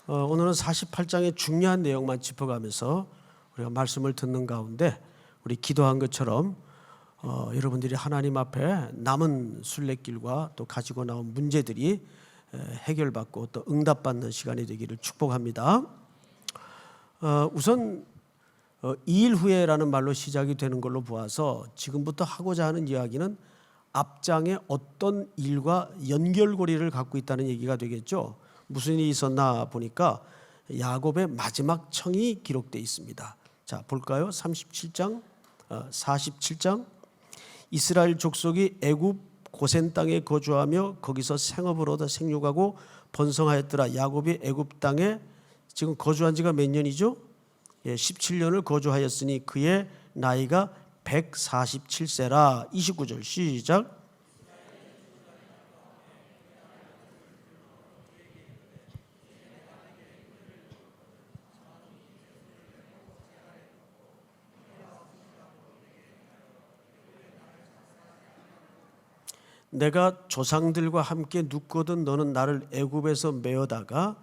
오늘은 48장의 중요한 내용만 짚어가면서 우리가 말씀을 듣는 가운데 우리 기도한 것처럼 여러분들이 하나님 앞에 남은 순례길과 또 가지고 나온 문제들이 해결받고 또 응답받는 시간이 되기를 축복합니다. 우선 2일 후에라는 말로 시작이 되는 걸로 보아서 지금부터 하고자 하는 이야기는 앞장에 어떤 일과 연결고리를 갖고 있다는 얘기가 되겠죠. 무슨 일이 있었나 보니까 야곱의 마지막 청이 기록되어 있습니다. 자, 볼까요? 37장, 47장. 이스라엘 족속이 애굽 고센 땅에 거주하며 거기서 생업을 얻어 생육하고 번성하였더라. 야곱이 애굽 땅에 지금 거주한 지가 몇 년이죠? 17년을 거주하였으니 그의 나이가 147세라. 29절 시작. 내가 조상들과 함께 눕거든 너는 나를 애굽에서 메어다가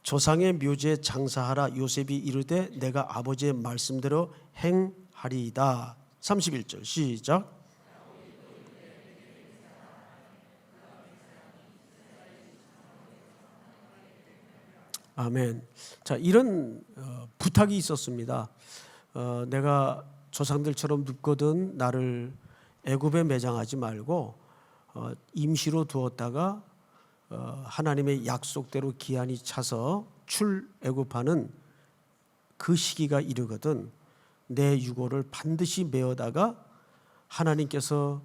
조상의 묘지에 장사하라. 요셉이 이르되 내가 아버지의 말씀대로 행하리이다. 31절 시작. 아멘. 자, 이런 부탁이 있었습니다. 내가 조상들처럼 눕거든 나를 애굽에 매장하지 말고 임시로 두었다가 하나님의 약속대로 기한이 차서 출애굽하는 그 시기가 이르거든 내 유고를 반드시 메어다가 하나님께서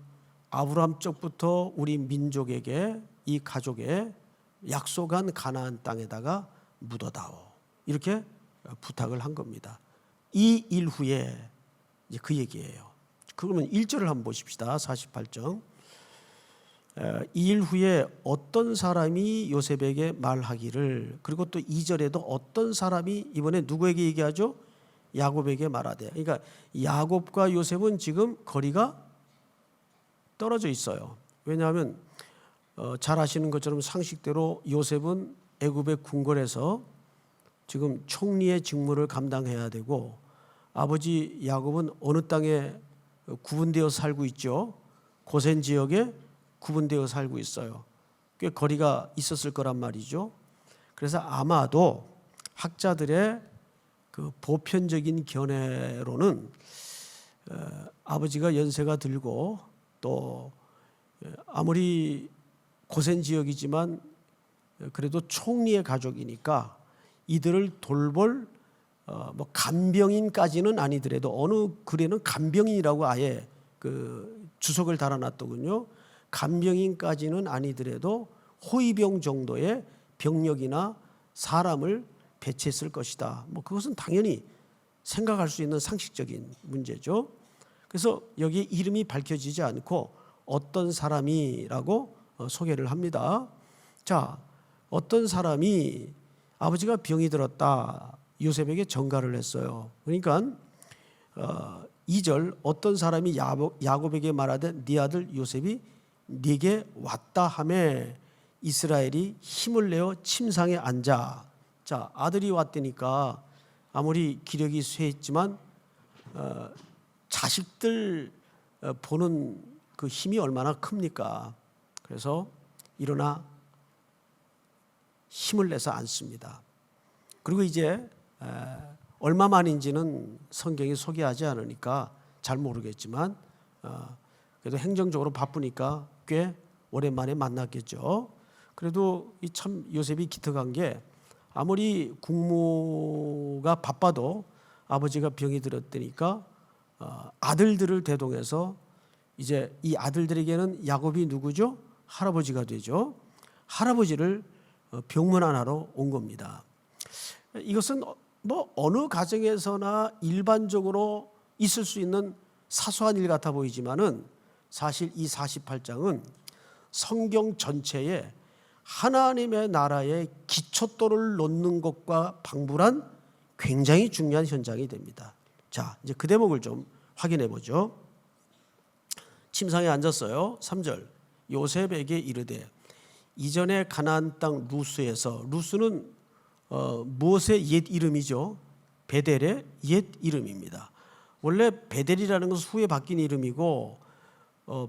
아브라함 쪽부터 우리 민족에게 이 가족에 약속한 가나안 땅에다가 묻어다오. 이렇게 부탁을 한 겁니다. 이 일 후에 이제 그 얘기예요. 그러면 1절을 한번 보십시다. 48장. 이 일 후에 어떤 사람이 요셉에게 말하기를, 그리고 또 2절에도 어떤 사람이 이번에 누구에게 얘기하죠? 야곱에게 말하되. 그러니까 야곱과 요셉은 지금 거리가 떨어져 있어요. 왜냐하면 잘 아시는 것처럼 상식대로 요셉은 애굽의 궁궐에서 지금 총리의 직무를 감당해야 되고 아버지 야곱은 어느 땅에 구분되어 살고 있죠? 고센 지역에 구분되어 살고 있어요. 꽤 거리가 있었을 거란 말이죠. 그래서 아마도 학자들의 그 보편적인 견해로는 아버지가 연세가 들고 또 아무리 고센 지역이지만 그래도 총리의 가족이니까 이들을 돌볼 뭐 간병인까지는 아니더라도 어느 글에는 간병인이라고 아예 그 주석을 달아놨더군요. 간병인까지는 아니더라도 호위병 정도의 병력이나 사람을 배치했을 것이다. 뭐 그것은 당연히 생각할 수 있는 상식적인 문제죠. 그래서 여기에 이름이 밝혀지지 않고 어떤 사람이라고 소개를 합니다. 자, 어떤 사람이 아버지가 병이 들었다. 요셉에게 전가를 했어요. 그러니까 2절 어떤 사람이 야곱에게 말하되 네 아들 요셉이 네게 왔다 하매 이스라엘이 힘을 내어 침상에 앉아. 자, 아들이 왔다니까 아무리 기력이 쇠했지만 자식들 보는 그 힘이 얼마나 큽니까? 그래서 일어나 힘을 내서 앉습니다. 그리고 이제 얼마 만인지는 성경이 소개하지 않으니까 잘 모르겠지만 그래도 행정적으로 바쁘니까 꽤 오랜만에 만났겠죠. 그래도 이 참 요셉이 기특한 게 아무리 국무가 바빠도 아버지가 병이 들었다니까 아들들을 대동해서 이제 이 아들들에게는 야곱이 누구죠? 할아버지가 되죠. 할아버지를 병문안하러 온 겁니다. 이것은 뭐 어느 가정에서나 일반적으로 있을 수 있는 사소한 일 같아 보이지만은 사실 이 48장은 성경 전체에 하나님의 나라의 기초돌을 놓는 것과 방불한 굉장히 중요한 현장이 됩니다. 자, 이제 그 대목을 좀 확인해 보죠. 침상에 앉았어요. 3절. 요셉에게 이르되 이전에 가나안 땅 루스에서, 루스는 무엇의 옛 이름이죠? 베델의 옛 이름입니다. 원래 베델이라는 것은 후에 바뀐 이름이고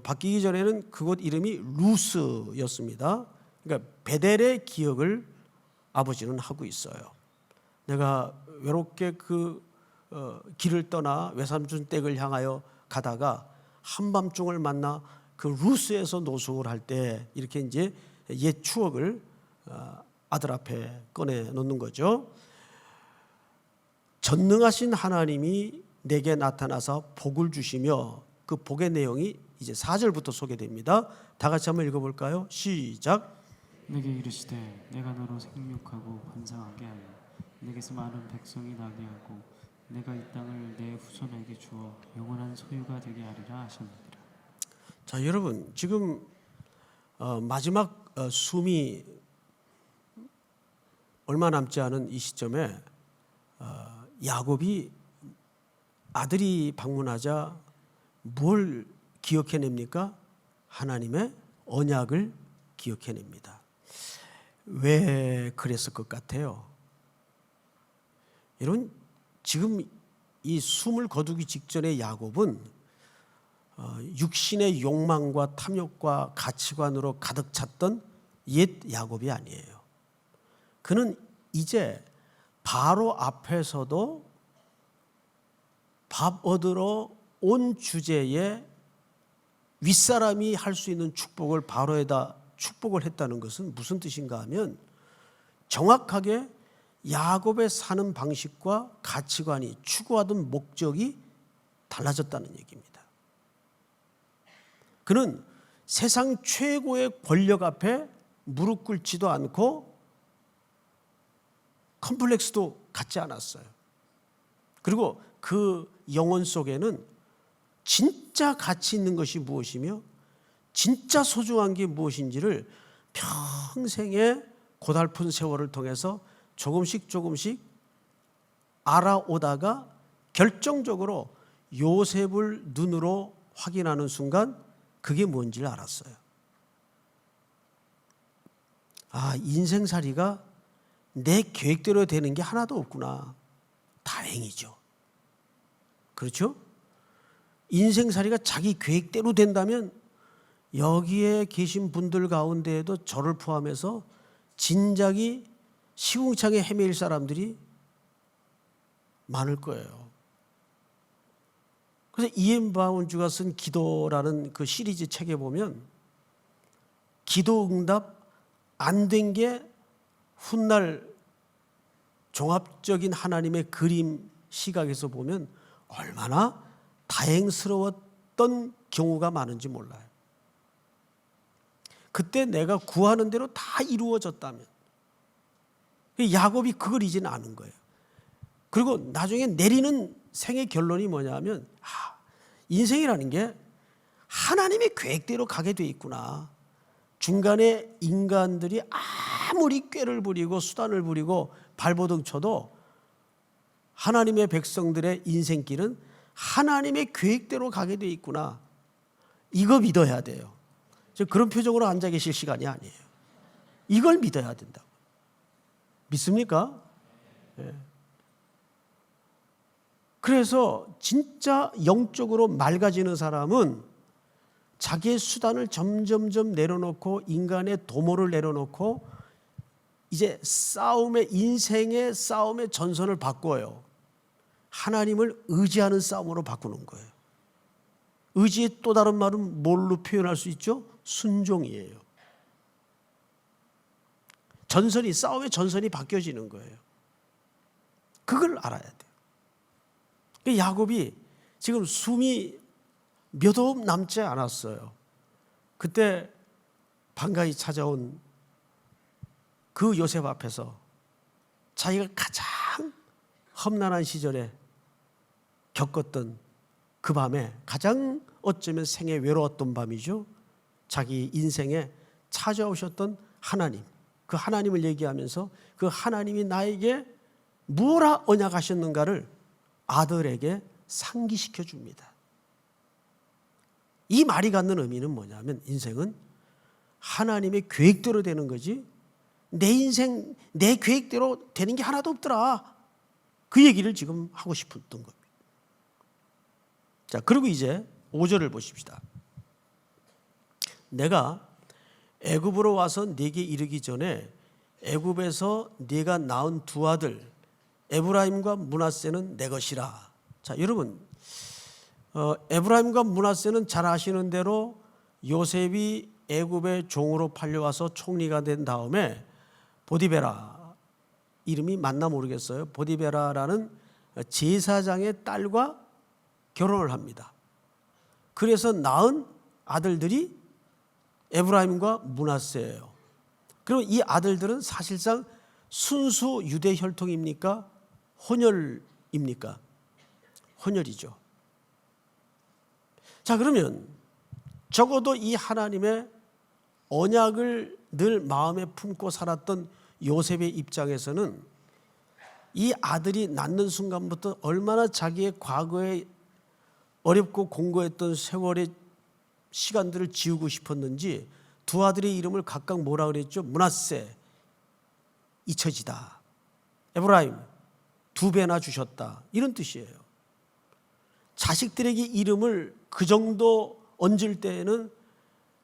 바뀌기 전에는 그곳 이름이 루스였습니다. 그러니까 베델의 기억을 아버지는 하고 있어요. 내가 외롭게 그 길을 떠나 외삼촌 댁을 향하여 가다가 한밤중을 만나 그 루스에서 노숙을 할 때 이렇게 이제 옛 추억을 아들 앞에 꺼내 놓는 거죠. 전능하신 하나님이 내게 나타나서 복을 주시며 그 복의 내용이 이제 4절부터 소개됩니다. 다 같이 한번 읽어볼까요? 시작. 내게 이르시되 내가 너로 생육하고 번성하게 하여 내게서 많은 백성이 나게 하고 내가 이 땅을 내 후손에게 주어 영원한 소유가 되게 하리라 하셨느니라. 자, 여러분 지금 마지막 숨이 얼마 남지 않은 이 시점에 야곱이 아들이 방문하자 뭘 기억해냅니까? 하나님의 언약을 기억해냅니다. 왜 그랬을 것 같아요? 여러분 지금 이 숨을 거두기 직전에 야곱은 육신의 욕망과 탐욕과 가치관으로 가득 찼던 옛 야곱이 아니에요. 그는 이제 바로 앞에서도 밥 얻으러 온 주제에 윗사람이 할 수 있는 축복을 바로에다 축복을 했다는 것은 무슨 뜻인가 하면 정확하게 야곱의 사는 방식과 가치관이 추구하던 목적이 달라졌다는 얘기입니다. 그는 세상 최고의 권력 앞에 무릎 꿇지도 않고 컴플렉스도 갖지 않았어요. 그리고 그 영혼 속에는 진짜 가치 있는 것이 무엇이며 진짜 소중한 게 무엇인지를 평생의 고달픈 세월을 통해서 조금씩 알아오다가 결정적으로 요셉을 눈으로 확인하는 순간 그게 뭔지를 알았어요. 아, 인생살이가 내 계획대로 되는 게 하나도 없구나. 다행이죠. 그렇죠? 인생살이가 자기 계획대로 된다면 여기에 계신 분들 가운데에도 저를 포함해서 진작이 시궁창에 헤매일 사람들이 많을 거예요. 그래서 이엠 바운주가 쓴 기도라는 그 시리즈 책에 보면 기도 응답 안 된 게 훗날 종합적인 하나님의 그림 시각에서 보면 얼마나 다행스러웠던 경우가 많은지 몰라요. 그때 내가 구하는 대로 다 이루어졌다면 야곱이 그걸 이제는 아는 거예요. 그리고 나중에 내리는 생의 결론이 뭐냐면 인생이라는 게 하나님의 계획대로 가게 돼 있구나. 중간에 인간들이 아무리 꾀를 부리고 수단을 부리고 발버둥 쳐도 하나님의 백성들의 인생길은 하나님의 계획대로 가게 돼 있구나. 이거 믿어야 돼요. 그런 표정으로 앉아 계실 시간이 아니에요. 이걸 믿어야 된다고. 믿습니까? 네. 그래서 진짜 영적으로 맑아지는 사람은 자기의 수단을 점점점 내려놓고 인간의 도모를 내려놓고 이제 인생의 싸움의 전선을 바꿔요. 하나님을 의지하는 싸움으로 바꾸는 거예요. 의지의 또 다른 말은 뭘로 표현할 수 있죠? 순종이에요. 싸움의 전선이 바뀌어지는 거예요. 그걸 알아야 돼요. 야곱이 지금 숨이 몇 호흡 남지 않았어요. 그때 반가이 찾아온 그 요셉 앞에서 자기가 가장 험난한 시절에 겪었던 그 밤에 가장 어쩌면 생애 외로웠던 밤이죠. 자기 인생에 찾아오셨던 하나님, 그 하나님을 얘기하면서 그 하나님이 나에게 무엇라 언약하셨는가를 아들에게 상기시켜 줍니다. 이 말이 갖는 의미는 뭐냐면 인생은 하나님의 계획대로 되는 거지 내 인생, 내 계획대로 되는 게 하나도 없더라. 그 얘기를 지금 하고 싶었던 겁니다. 자, 그리고 이제 5절을 보십시다. 내가 애굽으로 와서 네게 이르기 전에 애굽에서 네가 낳은 두 아들 에브라임과 므낫세는 내 것이라. 자, 여러분, 에브라임과 므낫세는 잘 아시는 대로 요셉이 애굽의 종으로 팔려와서 총리가 된 다음에 보디베라, 이름이 맞나 모르겠어요. 보디베라라는 제사장의 딸과 결혼을 합니다. 그래서 낳은 아들들이 에브라임과 므낫세예요. 그럼 이 아들들은 사실상 순수 유대 혈통입니까? 혼혈입니까? 혼혈이죠. 자, 그러면 적어도 이 하나님의 언약을 늘 마음에 품고 살았던 요셉의 입장에서는 이 아들이 낳는 순간부터 얼마나 자기의 과거에 어렵고 공고했던 세월의 시간들을 지우고 싶었는지 두 아들의 이름을 각각 뭐라 그랬죠? 므낫세, 잊혀지다. 에브라임, 두 배나 주셨다. 이런 뜻이에요. 자식들에게 이름을 그 정도 얹을 때에는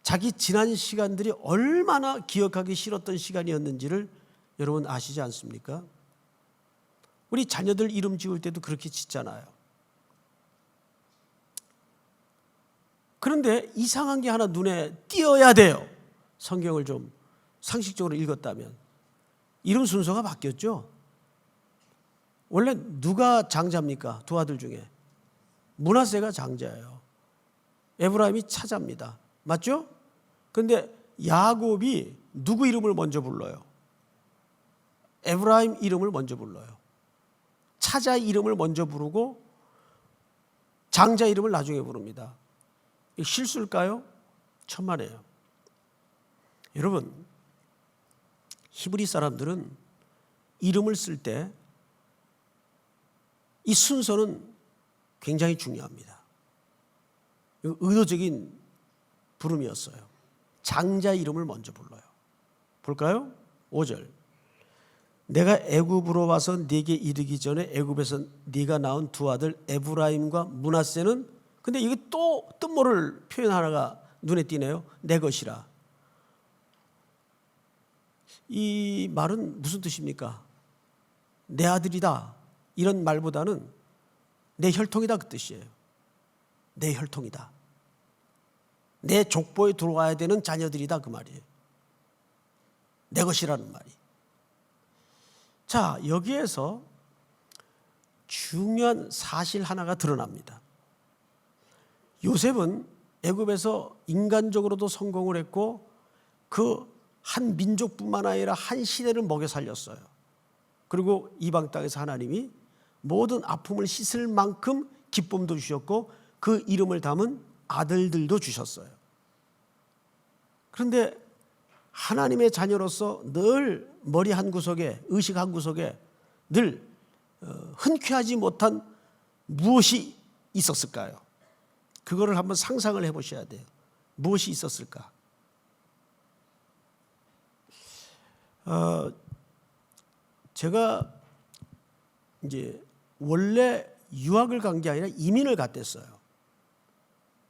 자기 지난 시간들이 얼마나 기억하기 싫었던 시간이었는지를 여러분 아시지 않습니까? 우리 자녀들 이름 지을 때도 그렇게 짓잖아요. 그런데 이상한 게 하나 눈에 띄어야 돼요. 성경을 좀 상식적으로 읽었다면. 이름 순서가 바뀌었죠. 원래 누가 장자입니까? 두 아들 중에. 므낫세가 장자예요. 에브라임이 차자입니다. 맞죠? 그런데 야곱이 누구 이름을 먼저 불러요? 에브라임 이름을 먼저 불러요. 차자 이름을 먼저 부르고 장자 이름을 나중에 부릅니다. 이게 실수일까요? 천만에요. 여러분, 히브리 사람들은 이름을 쓸 때 이 순서는 굉장히 중요합니다. 의도적인 부름이었어요. 장자 이름을 먼저 불러요. 볼까요? 5절. 내가 애굽으로 와서 네게 이르기 전에 애굽에서 네가 낳은 두 아들 에브라임과 므낫세는, 근데 이게 또 뜻모를 표현 하나가 눈에 띄네요. 내 것이라. 이 말은 무슨 뜻입니까? 내 아들이다 이런 말보다는 내 혈통이다 그 뜻이에요. 내 혈통이다. 내 족보에 들어와야 되는 자녀들이다 그 말이에요. 내 것이라는 말이. 자, 여기에서 중요한 사실 하나가 드러납니다. 요셉은 애굽에서 인간적으로도 성공을 했고 그 한 민족뿐만 아니라 한 시대를 먹여 살렸어요. 그리고 이방 땅에서 하나님이 모든 아픔을 씻을 만큼 기쁨도 주셨고 그 이름을 담은 아들들도 주셨어요. 그런데 하나님의 자녀로서 늘 머리 한 구석에, 의식 한 구석에 늘 흔쾌하지 못한 무엇이 있었을까요? 그거를 한번 상상을 해보셔야 돼요. 무엇이 있었을까? 제가 이제 원래 유학을 간 게 아니라 이민을 갔댔어요.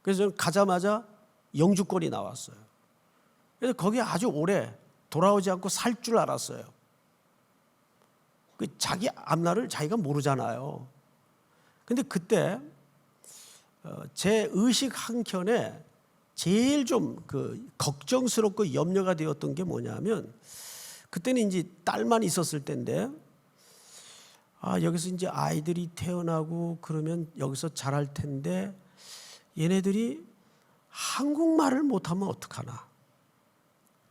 그래서 저는 가자마자 영주권이 나왔어요. 그래서 거기에 아주 오래 돌아오지 않고 살 줄 알았어요. 자기 앞날을 자기가 모르잖아요. 근데 그때 제 의식 한켠에 제일 좀 걱정스럽고 염려가 되었던 게 뭐냐면, 그때는 이제 딸만 있었을 때인데, 여기서 이제 아이들이 태어나고 그러면 여기서 자랄 텐데 얘네들이 한국말을 못하면 어떡하나.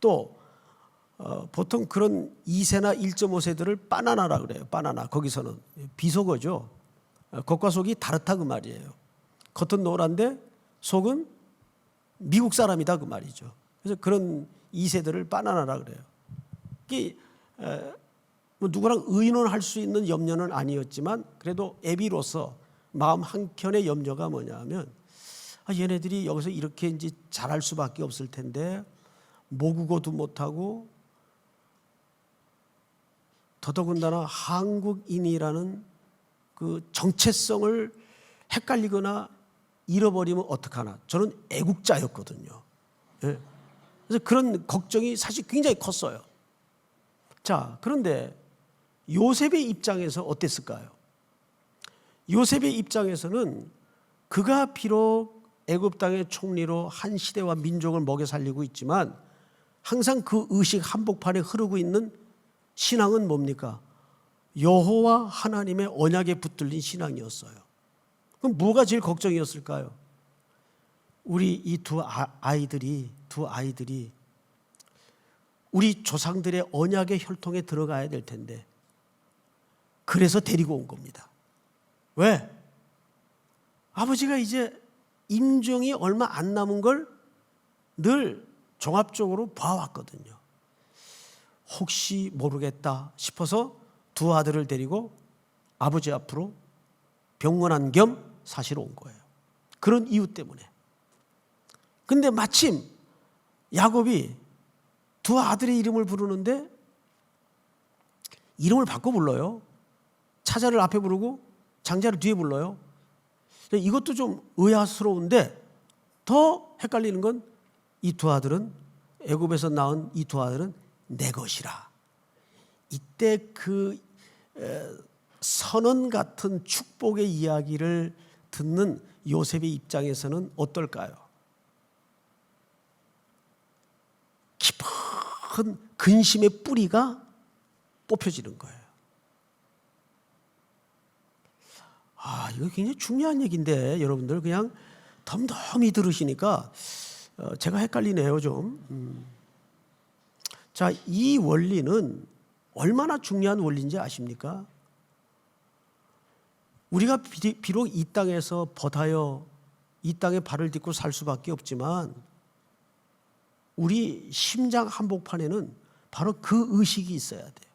또 보통 그런 2세나 1.5세들을 바나나라 그래요. 바나나. 거기서는 비속어죠. 겉과 속이 다르다 그 말이에요. 겉은 노란데 속은 미국 사람이다 그 말이죠. 그래서 그런 2세들을 바나나라 그래요. 이게 뭐 누구랑 의논할 수 있는 염려는 아니었지만 그래도 애비로서 마음 한켠의 염려가 뭐냐면, 얘네들이 여기서 이렇게 이제 잘할 수밖에 없을 텐데 모국어도 못하고 더더군다나 한국인이라는 그 정체성을 헷갈리거나 잃어버리면 어떡하나. 저는 애국자였거든요. 예. 그래서 그런 걱정이 사실 굉장히 컸어요. 자, 그런데 요셉의 입장에서 어땠을까요? 요셉의 입장에서는 그가 비록 애굽 땅의 총리로 한 시대와 민족을 먹여 살리고 있지만 항상 그 의식 한복판에 흐르고 있는 신앙은 뭡니까? 여호와 하나님의 언약에 붙들린 신앙이었어요. 그럼 뭐가 제일 걱정이었을까요? 우리 이 두 아이들이 우리 조상들의 언약의 혈통에 들어가야 될 텐데 그래서 데리고 온 겁니다. 왜? 아버지가 이제 임종이 얼마 안 남은 걸 늘 종합적으로 봐왔거든요. 혹시 모르겠다 싶어서 두 아들을 데리고 아버지 앞으로 병원안 겸 사실 온 거예요. 그런 이유 때문에. 근데 마침 야곱이 두 아들의 이름을 부르는데 이름을 바꿔 불러요. 차자를 앞에 부르고 장자를 뒤에 불러요. 이것도 좀 의아스러운데 더 헷갈리는 건 이 두 아들은 애굽에서 낳은 이 두 아들은 내 것이라. 이때 그 선언 같은 축복의 이야기를 듣는 요셉의 입장에서는 어떨까요? 깊은 근심의 뿌리가 뽑혀지는 거예요. 이거 굉장히 중요한 얘기인데 여러분들 그냥 덤덤히 들으시니까 제가 헷갈리네요 좀. 자, 이 원리는 얼마나 중요한 원리인지 아십니까? 우리가 비록 이 땅에서 벗하여 이 땅에 발을 딛고 살 수밖에 없지만 우리 심장 한복판에는 바로 그 의식이 있어야 돼요.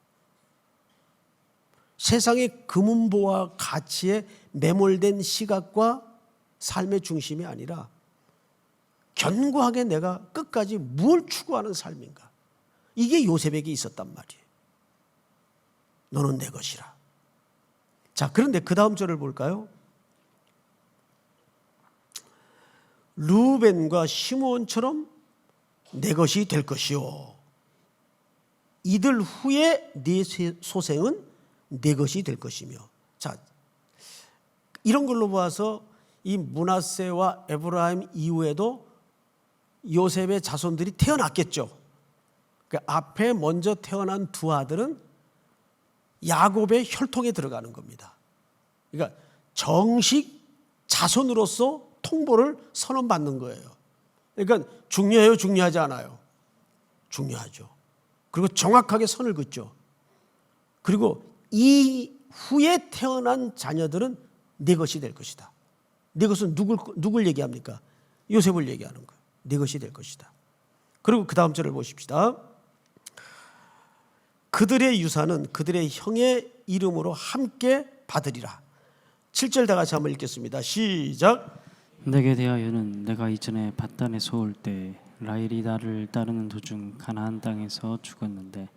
세상의 금은보와 가치에 매몰된 시각과 삶의 중심이 아니라 견고하게 내가 끝까지 뭘 추구하는 삶인가. 이게 요셉에게 있었단 말이에요. 너는 내 것이라. 자, 그런데 그 다음 절을 볼까요? 루벤과 시므온처럼 내 것이 될 것이요. 이들 후에 네 소생은 내 것이 될 것이며. 자, 이런 걸로 보아서 이 므낫세와 에브라임 이후에도 요셉의 자손들이 태어났겠죠. 그러니까 앞에 먼저 태어난 두 아들은 야곱의 혈통에 들어가는 겁니다. 그러니까 정식 자손으로서 통보를 선언받는 거예요. 그러니까 중요해요, 중요하지 않아요? 중요하죠. 그리고 정확하게 선을 긋죠. 그리고 이 후에 태어난 자녀들은 내 것이 될 것이다. 내 것은 누굴 얘기합니까? 요셉을 얘기하는 거예요. 내 것이 될 것이다. 그리고 그 다음 절을 보십시다. 그들의 유산은 그들의 형의 이름으로 함께 받으리라. 7절 다 같이 한번 읽겠습니다. 시작. 내게 대하여는 내가 이전에 밧단에서 올 때 라헬이 나를 따르는 도중 가나안 땅에서 죽었는데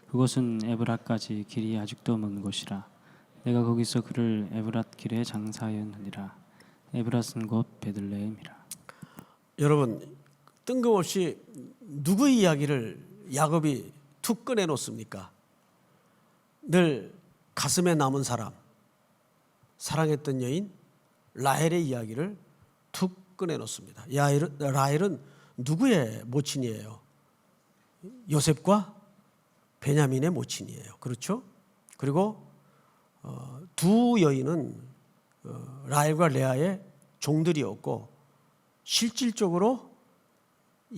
그곳은 에브라까지 길이 아직도 먼 곳이라. 내가 거기서 그를 에브랏 길에 장사하였느니라. 에브랏은 곧 베들레헴이라. 여러분, 뜬금없이 누구의 이야기를 야곱이 툭 꺼내놓습니까? 늘 가슴에 남은 사람, 사랑했던 여인 라헬의 이야기를 툭 꺼내놓습니다. 라헬은 누구의 모친이에요? 요셉과 베냐민의 모친이에요. 그렇죠? 그리고 두 여인은 라헬과 레아의 종들이었고 실질적으로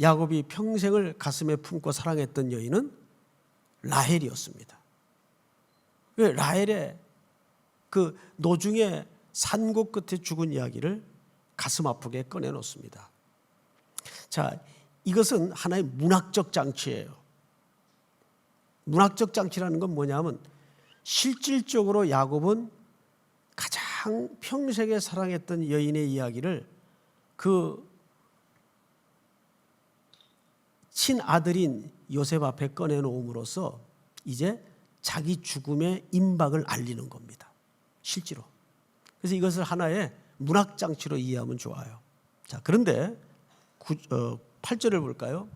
야곱이 평생을 가슴에 품고 사랑했던 여인은 라헬이었습니다. 라헬의 그 노중의 산곡 끝에 죽은 이야기를 가슴 아프게 꺼내놓습니다. 자, 이것은 하나의 문학적 장치예요. 문학적 장치라는 건 뭐냐면 실질적으로 야곱은 가장 평생에 사랑했던 여인의 이야기를 그 친아들인 요셉 앞에 꺼내놓음으로써 이제 자기 죽음의 임박을 알리는 겁니다. 실제로. 그래서 이것을 하나의 문학 장치로 이해하면 좋아요. 자, 그런데 8절을 볼까요?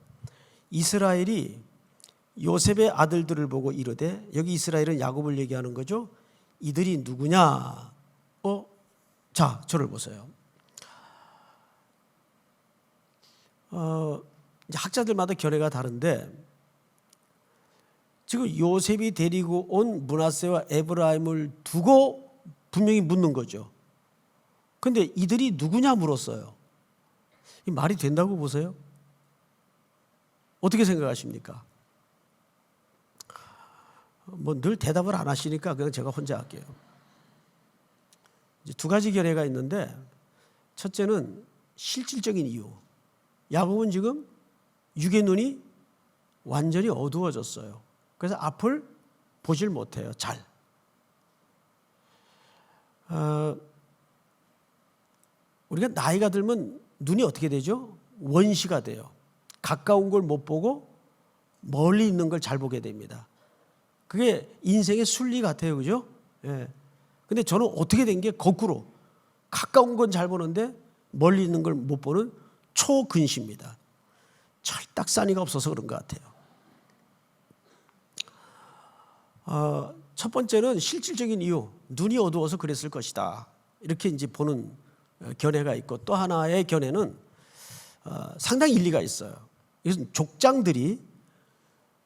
이스라엘이 요셉의 아들들을 보고 이르되, 여기 이스라엘은 야곱을 얘기하는 거죠. 이들이 누구냐? 자, 저를 보세요. 이제 학자들마다 견해가 다른데, 지금 요셉이 데리고 온 므낫세와 에브라임을 두고 분명히 묻는 거죠. 그런데 이들이 누구냐 물었어요. 이 말이 된다고 보세요? 어떻게 생각하십니까? 뭐 늘 대답을 안 하시니까 그냥 제가 혼자 할게요. 이제 두 가지 견해가 있는데, 첫째는 실질적인 이유. 야곱은 지금 육의 눈이 완전히 어두워졌어요. 그래서 앞을 보질 못해요. 잘. 우리가 나이가 들면 눈이 어떻게 되죠? 원시가 돼요. 가까운 걸 못 보고 멀리 있는 걸 잘 보게 됩니다. 그게 인생의 순리 같아요. 그죠? 예. 근데 저는 어떻게 된 게 거꾸로 가까운 건 잘 보는데 멀리 있는 걸 못 보는 초근시입니다. 철딱사니가 없어서 그런 것 같아요. 첫 번째는 실질적인 이유, 눈이 어두워서 그랬을 것이다. 이렇게 이제 보는 견해가 있고, 또 하나의 견해는 상당히 일리가 있어요. 이것은 족장들이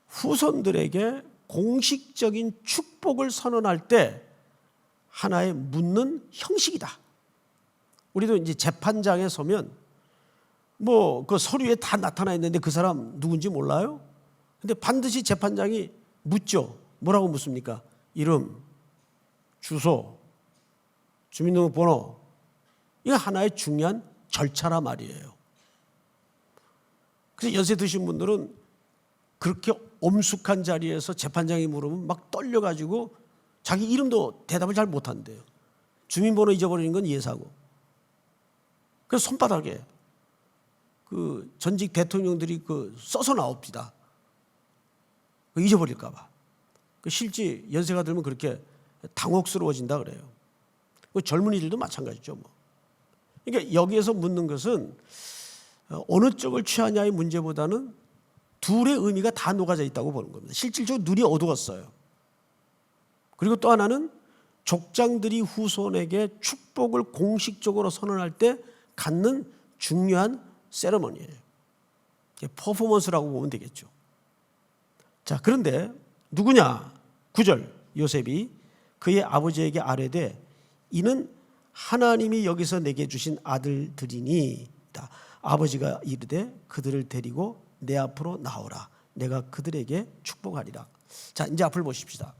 후손들에게 공식적인 축복을 선언할 때 하나의 묻는 형식이다. 우리도 이제 재판장에 서면 뭐 그 서류에 다 나타나 있는데 그 사람 누군지 몰라요? 근데 반드시 재판장이 묻죠. 뭐라고 묻습니까? 이름, 주소, 주민등록번호. 이거 하나의 중요한 절차라 말이에요. 그래서 연세 드신 분들은 그렇게 엄숙한 자리에서 재판장이 물으면 막 떨려가지고 자기 이름도 대답을 잘 못한대요. 주민번호 잊어버리는 건 예사고. 그래서 손바닥에 그 전직 대통령들이 그 써서 나옵니다. 잊어버릴까 봐. 실제 연세가 들면 그렇게 당혹스러워진다 그래요. 젊은이들도 마찬가지죠. 뭐. 그러니까 여기에서 묻는 것은 어느 쪽을 취하냐의 문제보다는 둘의 의미가 다 녹아져 있다고 보는 겁니다. 실질적으로 눈이 어두웠어요. 그리고 또 하나는 족장들이 후손에게 축복을 공식적으로 선언할 때 갖는 중요한 세레머니예요. 퍼포먼스라고 보면 되겠죠. 자, 그런데 누구냐? 9절 요셉이 그의 아버지에게 아뢰되 이는 하나님이 여기서 내게 주신 아들들이니이다. 아버지가 이르되 그들을 데리고 내 앞으로 나오라. 내가 그들에게 축복하리라. 자, 이제 앞을 보십시다.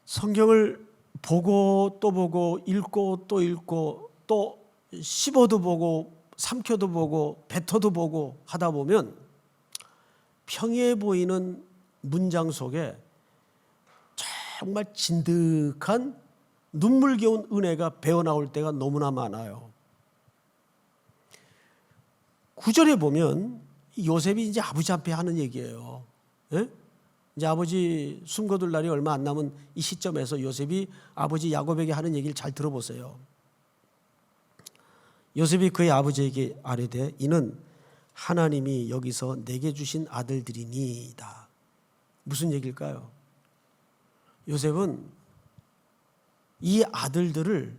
성경을 보고 또 보고 읽고 또 읽고 또 씹어도 보고 삼켜도 보고 뱉어도 보고 하다 보면 평이해 보이는 문장 속에 정말 진득한 눈물겨운 은혜가 배어나올 때가 너무나 많아요. 9절에 보면 요셉이 이제 아버지 앞에 하는 얘기예요. 예? 이제 아버지 숨 거둘 날이 얼마 안 남은 이 시점에서 요셉이 아버지 야곱에게 하는 얘기를 잘 들어보세요. 요셉이 그의 아버지에게 아뢰되 이는 하나님이 여기서 내게 주신 아들들이니이다. 무슨 얘기일까요? 요셉은 이 아들들을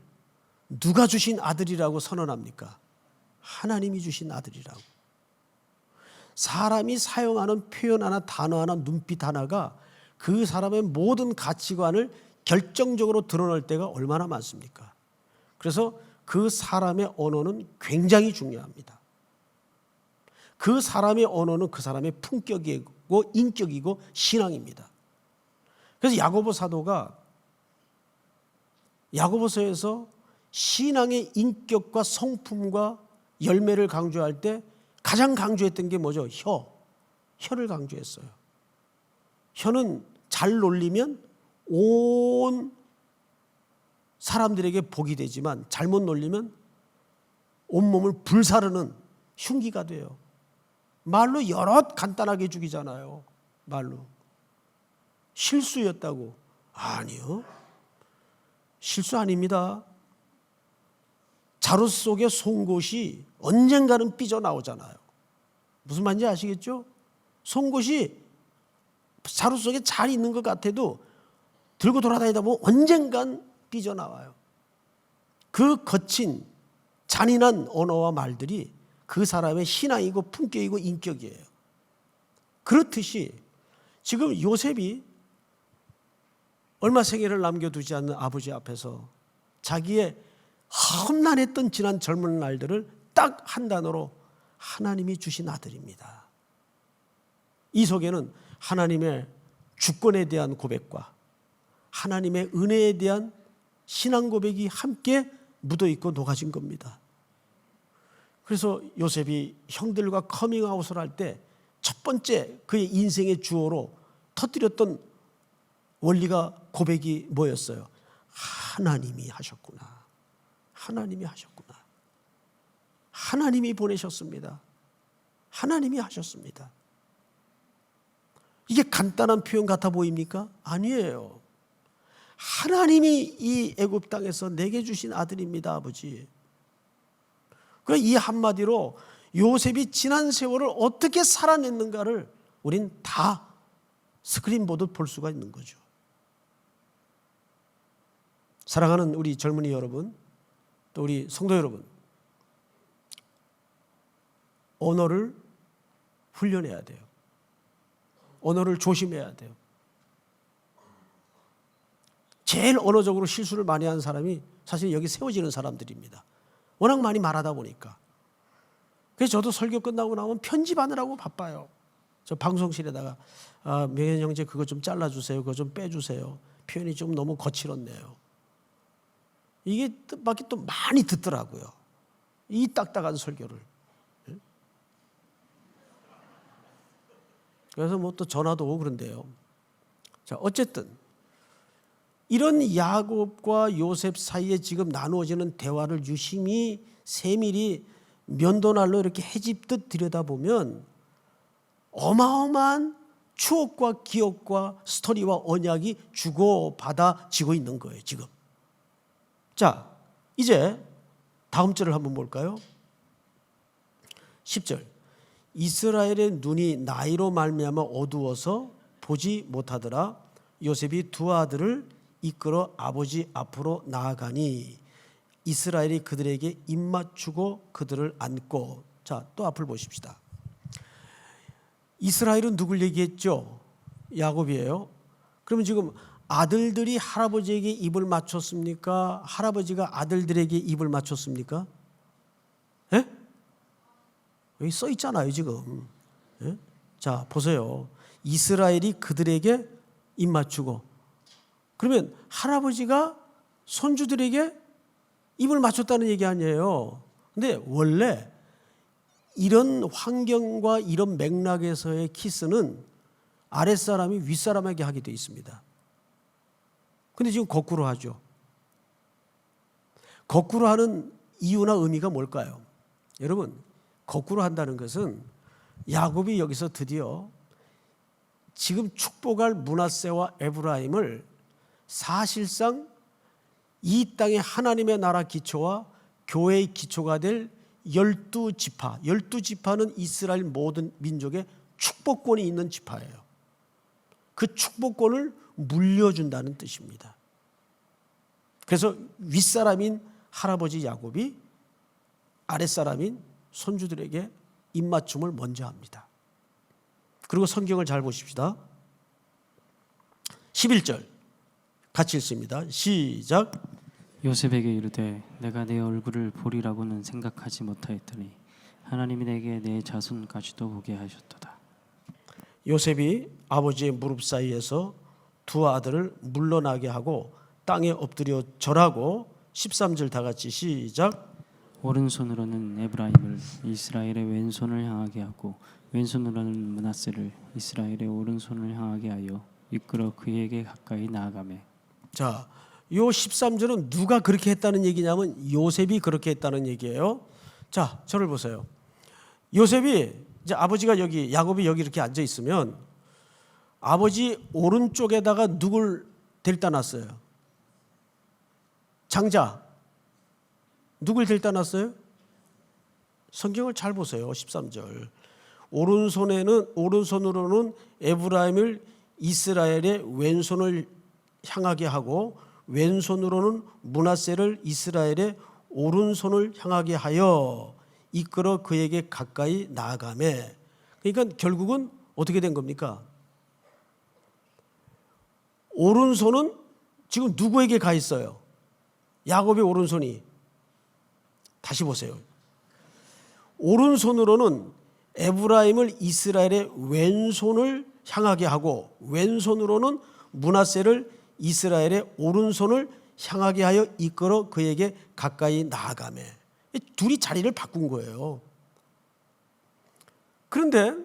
누가 주신 아들이라고 선언합니까? 하나님이 주신 아들이라고. 사람이 사용하는 표현 하나, 단어 하나, 눈빛 하나가 그 사람의 모든 가치관을 결정적으로 드러낼 때가 얼마나 많습니까? 그래서 그 사람의 언어는 굉장히 중요합니다. 그 사람의 언어는 그 사람의 품격이고 인격이고 신앙입니다. 그래서 야고보 사도가 야고보서에서 신앙의 인격과 성품과 열매를 강조할 때 가장 강조했던 게 뭐죠? 혀를 강조했어요. 혀는 잘 놀리면 온 사람들에게 복이 되지만 잘못 놀리면 온몸을 불사르는 흉기가 돼요. 말로 여럿 간단하게 죽이잖아요. 말로. 실수였다고. 아니요. 실수 아닙니다. 자루 속에 송곳이 언젠가는 삐져나오잖아요. 무슨 말인지 아시겠죠? 송곳이 자루 속에 잘 있는 것 같아도 들고 돌아다니다 보면 언젠간 삐져나와요. 그 거친 잔인한 언어와 말들이 그 사람의 신앙이고 품격이고 인격이에요. 그렇듯이 지금 요셉이 얼마 생애를 남겨두지 않는 아버지 앞에서 자기의 험난했던 지난 젊은 날들을 딱 한 단어로 하나님이 주신 아들입니다. 이 속에는 하나님의 주권에 대한 고백과 하나님의 은혜에 대한 신앙 고백이 함께 묻어있고 녹아진 겁니다. 그래서 요셉이 형들과 커밍아웃을 할 때 첫 번째 그의 인생의 주어로 터뜨렸던 원리가 고백이 뭐였어요? 하나님이 하셨구나. 하나님이 하셨구나. 하나님이 보내셨습니다. 하나님이 하셨습니다. 이게 간단한 표현 같아 보입니까? 아니에요. 하나님이 이 애굽 땅에서 내게 주신 아들입니다, 아버지. 그러니까 이 한마디로 요셉이 지난 세월을 어떻게 살아냈는가를 우린 다 스크린 보듯 볼 수가 있는 거죠. 사랑하는 우리 젊은이 여러분, 또 우리 성도 여러분, 언어를 훈련해야 돼요. 언어를 조심해야 돼요. 제일 언어적으로 실수를 많이 하는 사람이 사실 여기 세워지는 사람들입니다. 워낙 많이 말하다 보니까. 그래서 저도 설교 끝나고 나면 편집하느라고 바빠요. 저 방송실에다가 명현 형제 그거 좀 잘라주세요. 그거 좀 빼주세요. 표현이 좀 너무 거칠었네요. 이게 뜻밖의 또 많이 듣더라고요. 이 딱딱한 설교를. 그래서 뭐 또 전화도 오고 그런데요. 자, 어쨌든 이런 야곱과 요셉 사이에 지금 나누어지는 대화를 유심히 세밀히 면도날로 이렇게 헤집듯 들여다보면 어마어마한 추억과 기억과 스토리와 언약이 주고받아지고 있는 거예요, 지금. 자, 이제 다음 절을 한번 볼까요? 10절. 이스라엘의 눈이 나이로 말미암아 어두워서 보지 못하더라. 요셉이 두 아들을 이끌어 아버지 앞으로 나아가니 이스라엘이 그들에게 입맞추고 그들을 안고. 자, 또 앞을 보십시다. 이스라엘은 누굴 얘기했죠? 야곱이에요. 그러면 지금 아들들이 할아버지에게 입을 맞췄습니까? 할아버지가 아들들에게 입을 맞췄습니까? 예? 여기 써 있잖아요, 지금. 예? 자, 보세요. 이스라엘이 그들에게 입 맞추고. 그러면 할아버지가 손주들에게 입을 맞췄다는 얘기 아니에요. 근데 원래 이런 환경과 이런 맥락에서의 키스는 아랫사람이 윗사람에게 하게 되어 있습니다. 근데 지금 거꾸로 하죠. 거꾸로 하는 이유나 의미가 뭘까요? 여러분, 거꾸로 한다는 것은 야곱이 여기서 드디어 지금 축복할 므낫세와 에브라임을 사실상 이 땅의 하나님의 나라 기초와 교회의 기초가 될 12지파, 12지파는 이스라엘 모든 민족의 축복권이 있는 지파예요. 그 축복권을 물려준다는 뜻입니다. 그래서 윗사람인 할아버지 야곱이 아랫사람인 손주들에게 입맞춤을 먼저 합니다. 그리고 성경을 잘 보십시다. 11절 같이 읽습니다. 시작. 요셉에게 이르되 내가 내 얼굴을 보리라고는 생각하지 못하였더니 하나님이 내게 내 자손까지도 보게 하셨도다. 요셉이 아버지의 무릎 사이에서 두 아들을 물러나게 하고 땅에 엎드려 절하고 13절 다 같이 시작. 오른손으로는 에브라임을 이스라엘의 왼손을 향하게 하고 왼손으로는 므낫세를 이스라엘의 오른손을 향하게 하여 이끌어 그에게 가까이 나아가매. 자, 요 13절은 누가 그렇게 했다는 얘기냐면 요셉이 그렇게 했다는 얘기예요. 자, 저를 보세요. 요셉이 이제 아버지가 여기 야곱이 여기 이렇게 앉아 있으면 아버지 오른쪽에다가 누굴 데려다 놨어요? 장자. 누굴 데려다 놨어요? 성경을 잘 보세요. 13절. 오른손으로는 에브라임을 이스라엘의 왼손을 향하게 하고 왼손으로는 므낫세를 이스라엘의 오른손을 향하게 하여 이끌어 그에게 가까이 나아가매. 그러니까 결국은 어떻게 된 겁니까? 오른손은 지금 누구에게 가 있어요? 야곱의 오른손이. 다시 보세요. 오른손으로는 에브라임을 이스라엘의 왼손을 향하게 하고 왼손으로는 므낫세를 이스라엘의 오른손을 향하게 하여 이끌어 그에게 가까이 나아가매. 둘이 자리를 바꾼 거예요. 그런데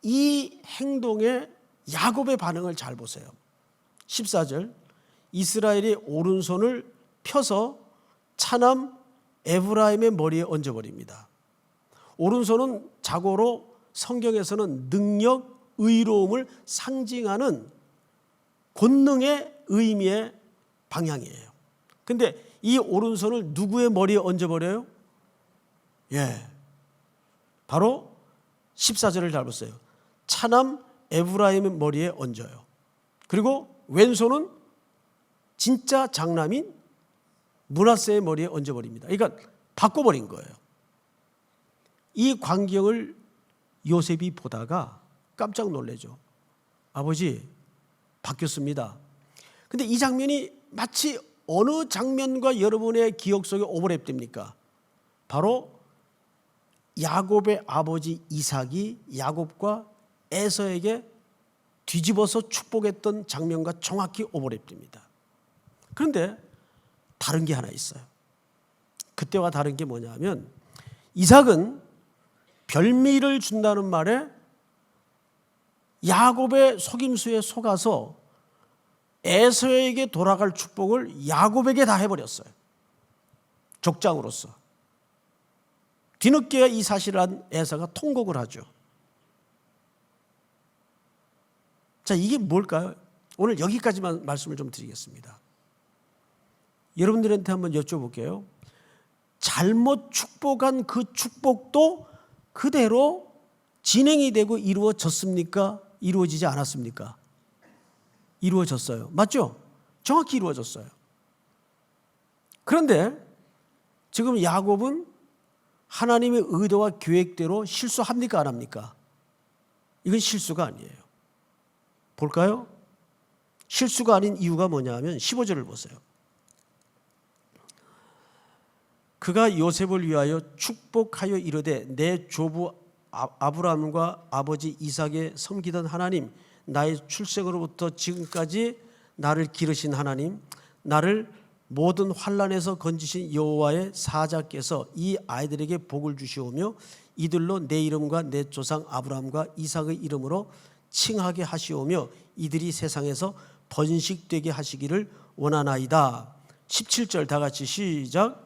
이 행동에 야곱의 반응을 잘 보세요. 14절. 이스라엘이 오른손을 펴서 차남 에브라임의 머리에 얹어버립니다. 오른손은 자고로 성경에서는 능력, 의로움을 상징하는 권능의 의미의 방향이에요. 근데 이 오른손을 누구의 머리에 얹어버려요? 바로 14절을 잘 보세요. 차남 에브라임의 머리에 얹어요. 그리고 왼손은 진짜 장남인 므낫세의 머리에 얹어버립니다. 그러니까 바꿔버린 거예요. 이 광경을 요셉이 보다가 깜짝 놀라죠. 아버지, 바뀌었습니다. 근데 이 장면이 마치 어느 장면과 여러분의 기억 속에 오버랩됩니까? 바로 야곱의 아버지 이삭이 야곱과 에서에게 뒤집어서 축복했던 장면과 정확히 오버랩됩니다. 그런데 다른 게 하나 있어요. 그때와 다른 게 뭐냐면 이삭은 별미를 준다는 말에 야곱의 속임수에 속아서 에서에게 돌아갈 축복을 야곱에게 다 해버렸어요. 족장으로서. 뒤늦게 이 사실을 한 에서가 통곡을 하죠. 자, 이게 뭘까요? 오늘 여기까지만 말씀을 좀 드리겠습니다. 여러분들한테 한번 여쭤볼게요. 잘못 축복한 그 축복도 그대로 진행이 되고 이루어졌습니까? 이루어지지 않았습니까? 이루어졌어요. 맞죠? 정확히 이루어졌어요. 그런데 지금 야곱은 하나님의 의도와 계획대로 실수합니까? 안 합니까? 이건 실수가 아니에요. 볼까요? 실수가 아닌 이유가 뭐냐 하면 15절을 보세요. 그가 요셉을 위하여 축복하여 이르되 내 조부 아브라함과 아버지 이삭의 섬기던 하나님, 나의 출생으로부터 지금까지 나를 기르신 하나님, 나를 모든 환난에서 건지신 여호와의 사자께서 이 아이들에게 복을 주시오며 이들로 내 이름과 내 조상 아브라함과 이삭의 이름으로 칭하게 하시오며 이들이 세상에서 번식되게 하시기를 원하나이다. 17절 다 같이 시작.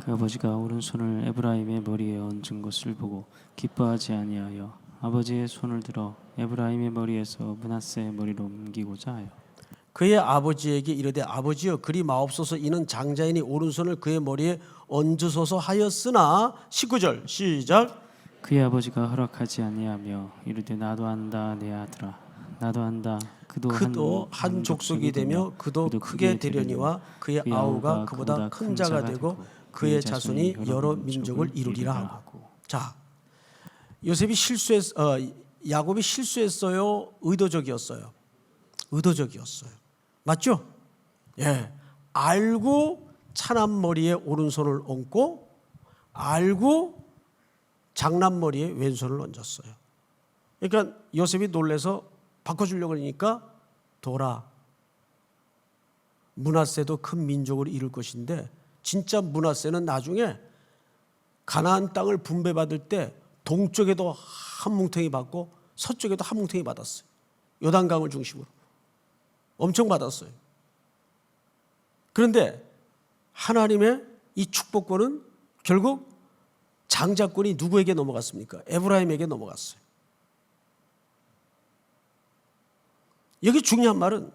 그 아버지가 오른손을 에브라임의 머리에 얹은 것을 보고 기뻐하지 아니하여 아버지의 손을 들어 에브라임의 머리에서 므낫세의 머리로 옮기고자 하여 그의 아버지에게 이르되 아버지여 그리 마옵소서 이는 장자이니 오른손을 그의 머리에 얹으소서 하였으나 19절 시작. 그의 아버지가 허락하지 아니하며 이르되 나도 안다 내 아들아 나도 안다 그도 한 족속이 되며 그도 크게 되려니와 그의 아우가 그보다 큰 자가 되고 그의 자손이 여러 민족을 이루리라 하고. 자, 야곱이 실수했어요? 의도적이었어요? 의도적이었어요. 맞죠? 예. 알고 차남 머리에 오른손을 얹고 알고 장남 머리에 왼손을 얹었어요. 그러니까 요셉이 놀라서 바꿔주려고 하니까 돌아. 므낫세도 큰 민족을 이룰 것인데 진짜 므낫세는 나중에 가나안 땅을 분배받을 때 동쪽에도 한 뭉텅이 받고 서쪽에도 한 뭉텅이 받았어요. 요단강을 중심으로. 엄청 받았어요. 그런데 하나님의 이 축복권은 결국 장자권이 누구에게 넘어갔습니까? 에브라임에게 넘어갔어요. 여기 중요한 말은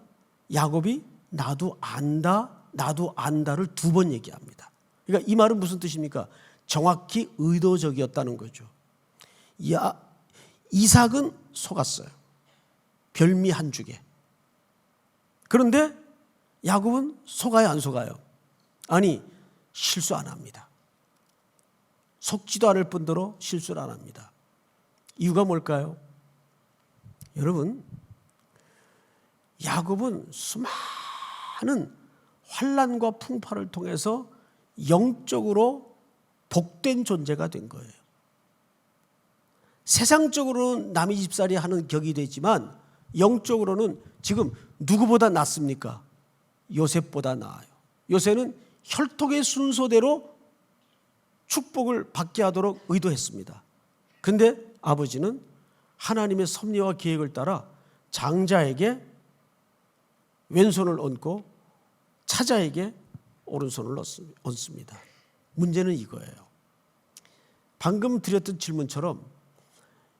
야곱이 나도 안다를 두 번 얘기합니다. 그러니까 이 말은 무슨 뜻입니까? 정확히 의도적이었다는 거죠. 이삭은 속았어요. 별미 한 죽에. 그런데 야곱은 속아요, 안 속아요? 아니, 실수 안 합니다. 속지도 않을 뿐더러 실수를 안 합니다. 이유가 뭘까요? 여러분, 야곱은 수많은 환난과 풍파를 통해서 영적으로 복된 존재가 된 거예요. 세상적으로는 남의 집살이 하는 격이 되지만 영적으로는 지금 누구보다 낫습니까? 요셉보다 나아요. 요셉은 혈통의 순서대로 축복을 받게 하도록 의도했습니다. 그런데 아버지는 하나님의 섭리와 계획을 따라 장자에게 왼손을 얹고 차자에게 오른손을 얹습니다. 문제는 이거예요. 방금 드렸던 질문처럼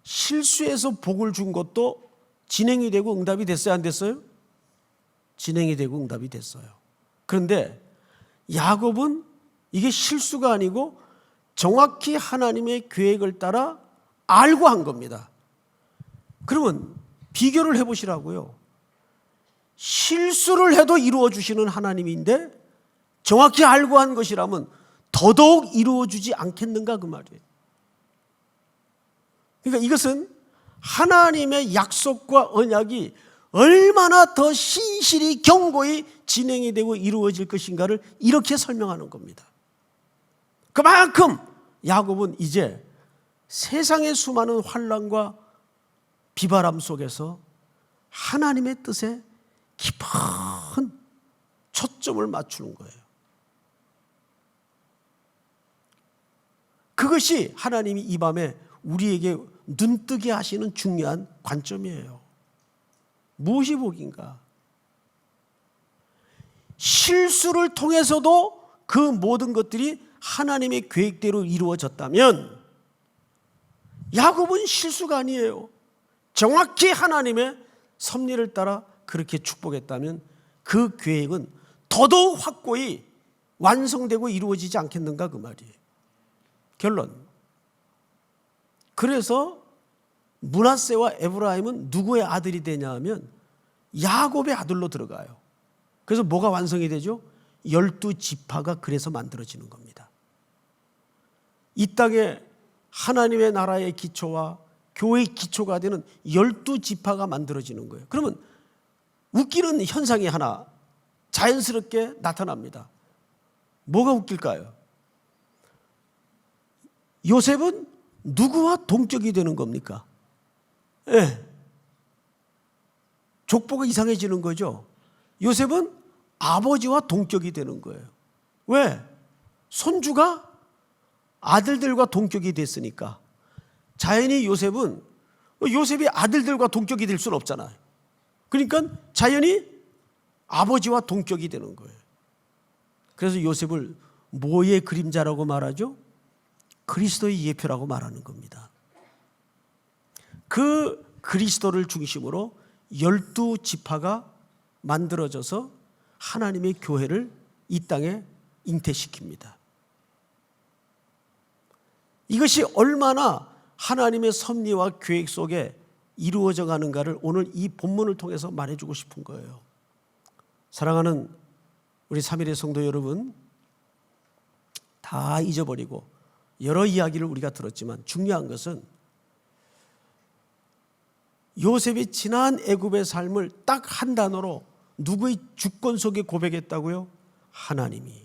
실수해서 복을 준 것도 진행이 되고 응답이 됐어요, 안 됐어요? 진행이 되고 응답이 됐어요. 그런데 야곱은 이게 실수가 아니고 정확히 하나님의 계획을 따라 알고 한 겁니다. 그러면 비교를 해보시라고요. 실수를 해도 이루어 주시는 하나님인데 정확히 알고 한 것이라면 더더욱 이루어 주지 않겠는가 그 말이에요. 그러니까 이것은 하나님의 약속과 언약이 얼마나 더 신실히 견고히 진행이 되고 이루어질 것인가를 이렇게 설명하는 겁니다. 그만큼 야곱은 이제 세상의 수많은 환난과 비바람 속에서 하나님의 뜻에 깊은 초점을 맞추는 거예요. 그것이 하나님이 이 밤에 우리에게 눈뜨게 하시는 중요한 관점이에요. 무엇이 복인가? 실수를 통해서도 그 모든 것들이 하나님의 계획대로 이루어졌다면 야곱은 실수가 아니에요. 정확히 하나님의 섭리를 따라 그렇게 축복했다면 그 계획은 더더욱 확고히 완성되고 이루어지지 않겠는가 그 말이에요. 결론. 그래서 므낫세와 에브라임은 누구의 아들이 되냐 하면 야곱의 아들로 들어가요. 그래서 뭐가 완성이 되죠? 12지파가 그래서 만들어지는 겁니다. 이 땅에 하나님의 나라의 기초와 교회의 기초가 되는 12지파가 만들어지는 거예요. 그러면 웃기는 현상이 하나 자연스럽게 나타납니다. 뭐가 웃길까요? 요셉은 누구와 동격이 되는 겁니까? 예. 족보가 이상해지는 거죠. 요셉은 아버지와 동격이 되는 거예요. 왜? 손주가 아들들과 동격이 됐으니까. 자연히 요셉이 아들들과 동격이 될 수는 없잖아요. 그러니까 자연히 아버지와 동격이 되는 거예요. 그래서 요셉을 뭐의 그림자라고 말하죠? 그리스도의 예표라고 말하는 겁니다. 그 그리스도를 중심으로 12지파가 만들어져서 하나님의 교회를 이 땅에 잉태시킵니다. 이것이 얼마나 하나님의 섭리와 계획 속에 이루어져 가는가를 오늘 이 본문을 통해서 말해주고 싶은 거예요. 사랑하는 우리 3일의 성도 여러분, 다 잊어버리고 여러 이야기를 우리가 들었지만 중요한 것은 요셉이 지난 애굽의 삶을 딱 한 단어로 누구의 주권 속에 고백했다고요? 하나님이.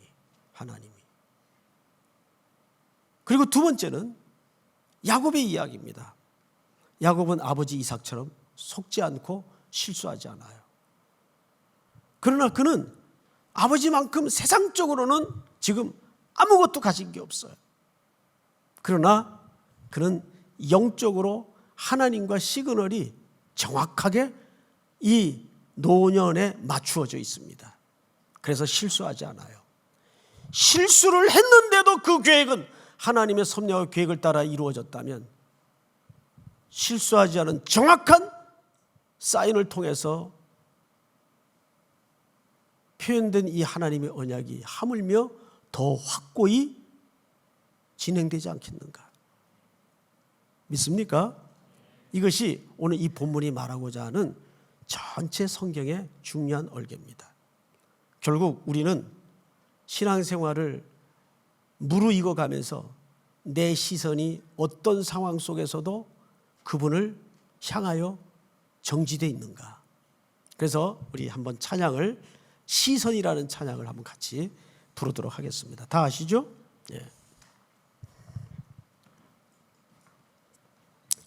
그리고 두 번째는 야곱의 이야기입니다. 야곱은 아버지 이삭처럼 속지 않고 실수하지 않아요. 그러나 그는 아버지만큼 세상적으로는 지금 아무것도 가진 게 없어요. 그러나 그는 영적으로 하나님과 시그널이 정확하게 이 노년에 맞추어져 있습니다. 그래서 실수하지 않아요. 실수를 했는데도 그 계획은 하나님의 섭리와 계획을 따라 이루어졌다면 실수하지 않은 정확한 사인을 통해서 표현된 이 하나님의 언약이 하물며 더 확고히 진행되지 않겠는가? 믿습니까? 이것이 오늘 이 본문이 말하고자 하는 전체 성경의 중요한 얼개입니다. 결국 우리는 신앙생활을 무르익어 가면서 내 시선이 어떤 상황 속에서도 그분을 향하여 정지되어 있는가. 그래서 우리 한번 찬양을, 시선이라는 찬양을 한번 같이 부르도록 하겠습니다. 다 아시죠? 예.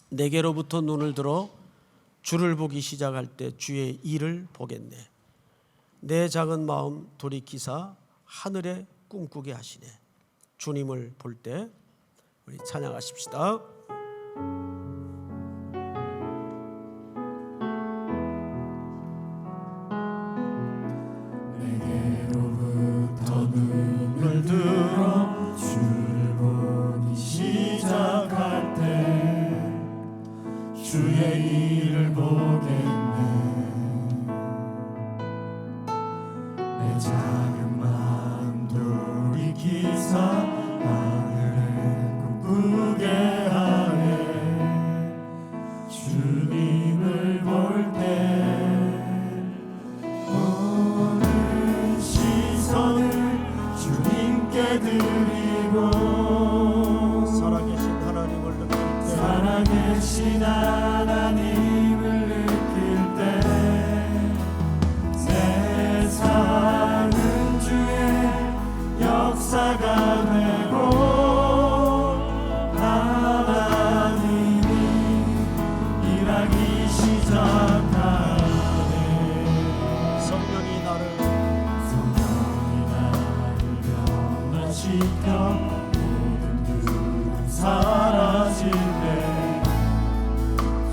내게로부터 눈을 들어 주를 보기 시작할 때 주의 일을 보겠네. 내 작은 마음 돌이키사 하늘에 꿈꾸게 하시네. 주님을 볼 때 우리 찬양하십시다. 내게로부터 눈을 들어 주를 보기 시작할 때 주의 일을 보겠네. 내 작은 마음 돌이키사 하늘에 꿈꾸게 하네. 주님을 볼 때 오늘 시선을 주님께 드리고 살아계신 하나님을 느낄 때, 살아계신 하나님을 느낄 때 세상은 주의 역사가 되고 하나님이 일하기 시작하네. 성령이 나를 변화시켜 모든 두려움 사라질 때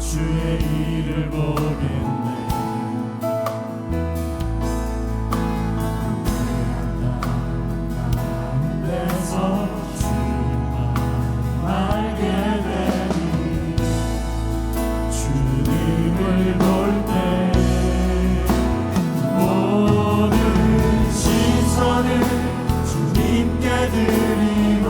주의 일을 보겠네. 가운데서 주님만 알게 되니 주님을 볼 때 모든 시선을 주님께 드리고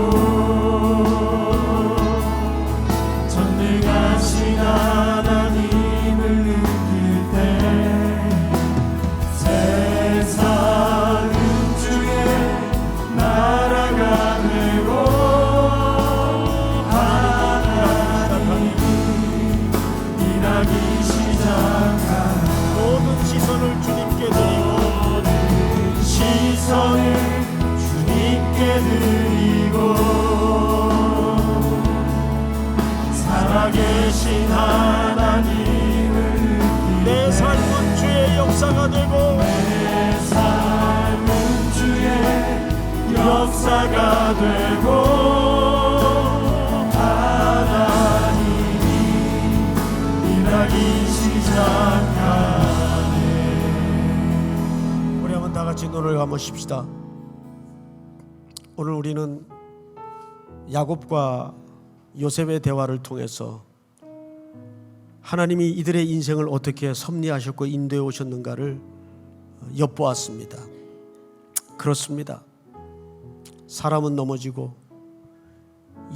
전능하신 하나님을 느낄 때 세상은 주의 나라가 되고 하나님이 일하기 시작하네. 모든 시선을 주님께 드리고 모든 시선을 주님께 드리고 살아계신 하나님을 느낄 내 때 삶은 주의 역사가 되고 내 삶은 주의 역사가 되고 하나님이 일하기 시작하네. 우리 한번 다 같이 눈을 한번 쉽시다. 오늘 우리는 야곱과 요셉의 대화를 통해서 하나님이 이들의 인생을 어떻게 섭리하셨고 인도해 오셨는가를 엿보았습니다. 그렇습니다. 사람은 넘어지고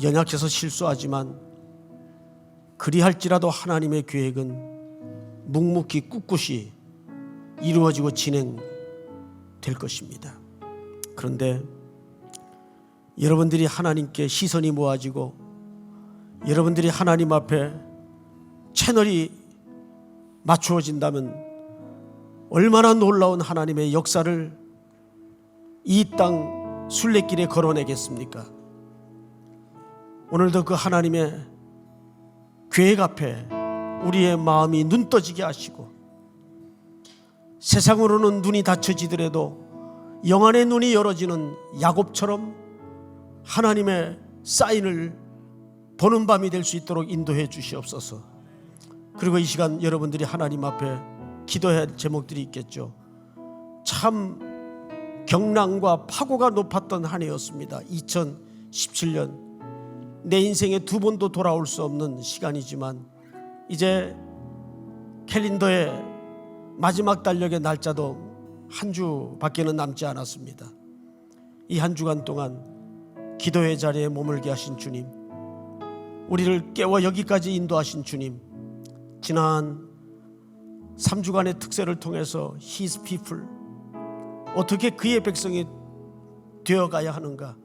연약해서 실수하지만 그리할지라도 하나님의 계획은 묵묵히 꿋꿋이 이루어지고 진행될 것입니다. 그런데 여러분들이 하나님께 시선이 모아지고 여러분들이 하나님 앞에 채널이 맞추어진다면 얼마나 놀라운 하나님의 역사를 이 땅 순례길에 걸어내겠습니까? 오늘도 그 하나님의 계획 앞에 우리의 마음이 눈 떠지게 하시고 세상으로는 눈이 닫혀지더라도 영안의 눈이 열어지는 야곱처럼 하나님의 사인을 보는 밤이 될 수 있도록 인도해 주시옵소서. 그리고 이 시간 여러분들이 하나님 앞에 기도해야 할 제목들이 있겠죠. 참 경랑과 파고가 높았던 한 해였습니다. 2017년 내 인생에 두 번도 돌아올 수 없는 시간이지만 이제 캘린더의 마지막 달력의 날짜도 한 주밖에는 남지 않았습니다. 이 한 주간 동안 기도의 자리에 머물게 하신 주님, 우리를 깨워 여기까지 인도하신 주님, 지난 3주간의 특세를 통해서 His people, 어떻게 그의 백성이 되어가야 하는가,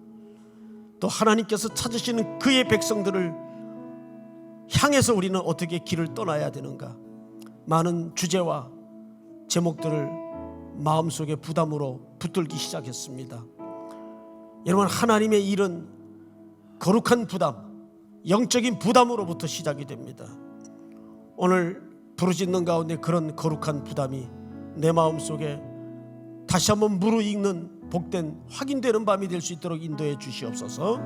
또 하나님께서 찾으시는 그의 백성들을 향해서 우리는 어떻게 길을 떠나야 되는가, 많은 주제와 제목들을 마음속에 부담으로 붙들기 시작했습니다. 여러분, 하나님의 일은 거룩한 부담, 영적인 부담으로부터 시작이 됩니다. 오늘 부르짖는 가운데 그런 거룩한 부담이 내 마음속에 다시 한번 무르익는 복된 확인되는 밤이 될 수 있도록 인도해 주시옵소서.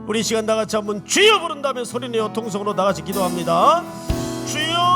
우리 이 시간 다같이 한번 주여 부른 다음에 소리내어 통성으로 다같이 기도합니다. 주여